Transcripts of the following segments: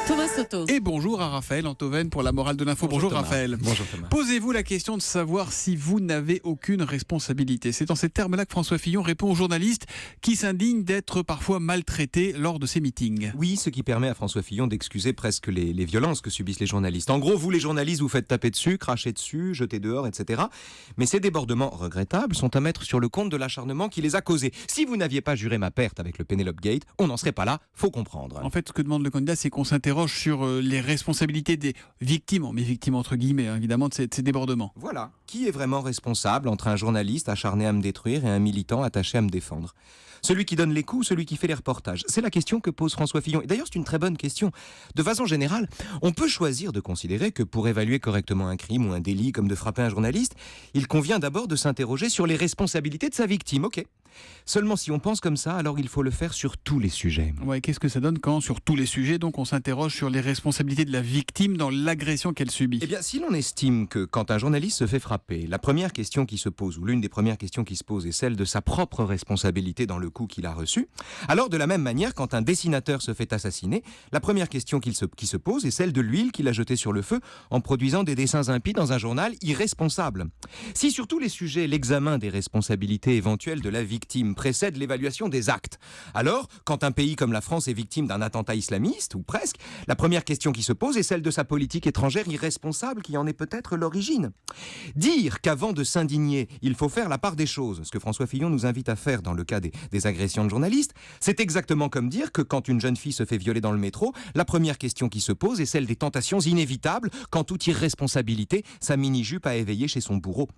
Thomas Soto. Et bonjour à Raphaël Antoven pour la morale de l'info. Bonjour Thomas. Raphaël. Bonjour Thomas. Posez-vous la question de savoir si vous n'avez aucune responsabilité. C'est dans ces termes-là que François Fillon répond aux journalistes qui s'indignent d'être parfois maltraités lors de ses meetings. Oui, ce qui permet à François Fillon d'excuser presque les violences que subissent les journalistes. En gros, vous les journalistes, vous faites taper dessus, cracher dessus, jeter dehors, etc. Mais ces débordements regrettables sont à mettre sur le compte de l'acharnement qui les a causés. Si vous n'aviez pas juré ma perte avec le Penelope Gate, on n'en serait pas là, faut comprendre. En fait, ce que demande le candidat, c'est qu'on s'interroge sur les responsabilités des victimes, mais victimes entre guillemets, hein, évidemment, de ces débordements. Voilà. Qui est vraiment responsable entre un journaliste acharné à me détruire et un militant attaché à me défendre ? Celui qui donne les coups, celui qui fait les reportages. C'est la question que pose François Fillon. Et d'ailleurs, c'est une très bonne question. De façon générale, on peut choisir de considérer que pour évaluer correctement un crime ou un délit comme de frapper un journaliste, il convient d'abord de s'interroger sur les responsabilités de sa victime. Ok. Seulement si on pense comme ça, alors il faut le faire sur tous les sujets. Ouais, qu'est-ce que ça donne quand, sur tous les sujets, donc on s'interroge sur les responsabilités de la victime dans l'agression qu'elle subit ? Eh bien, si l'on estime que quand un journaliste se fait frapper, la première question qui se pose, ou l'une des premières questions qui se pose, est celle de sa propre responsabilité dans le coup qu'il a reçu, alors de la même manière, quand un dessinateur se fait assassiner, la première question qui se pose est celle de l'huile qu'il a jetée sur le feu en produisant des dessins impies dans un journal irresponsable. Si sur tous les sujets, l'examen des responsabilités éventuelles de la victime précède l'évaluation des actes, alors, quand un pays comme la France est victime d'un attentat islamiste, ou presque, la première question qui se pose est celle de sa politique étrangère irresponsable qui en est peut-être l'origine. Dire qu'avant de s'indigner, il faut faire la part des choses, ce que François Fillon nous invite à faire dans le cas des agressions de journalistes, c'est exactement comme dire que quand une jeune fille se fait violer dans le métro, la première question qui se pose est celle des tentations inévitables quand toute irresponsabilité, sa mini-jupe a éveillé chez son bourreau.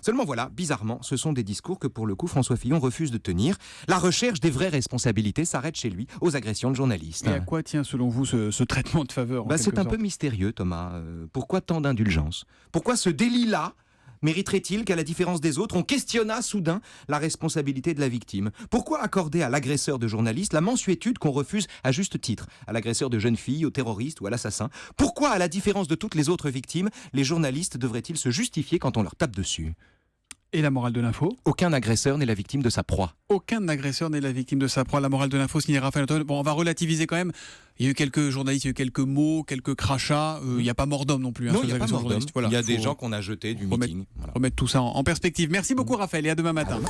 Seulement voilà, bizarrement, ce sont des discours que pour le coup François Fillon refuse de tenir. La recherche des vraies responsabilités s'arrête chez lui aux agressions de journalistes. Et à quoi tient selon vous ce traitement de faveur en C'est quelque un sorte peu mystérieux, Thomas. Pourquoi tant d'indulgence ? Pourquoi ce délit-là mériterait-il qu'à la différence des autres, on questionnât soudain la responsabilité de la victime ? Pourquoi accorder à l'agresseur de journaliste la mansuétude qu'on refuse à juste titre à l'agresseur de jeunes filles, au terroriste ou à l'assassin ? Pourquoi, à la différence de toutes les autres victimes, les journalistes devraient-ils se justifier quand on leur tape dessus ? Et la morale de l'info ? Aucun agresseur n'est la victime de sa proie. Aucun agresseur n'est la victime de sa proie. La morale de l'info, signé Raphaël Antoven. Bon, on va relativiser quand même. Il y a eu quelques journalistes, il y a eu quelques mots, quelques crachats. Il n'y a pas mort d'homme non plus. Non, sur il n'y les a pas agressions mort de d'homme. journalistes. Voilà, Il y a des faut gens qu'on a jetés du remettre- meeting. Voilà. remettre tout ça en perspective. Merci beaucoup Raphaël et à demain matin.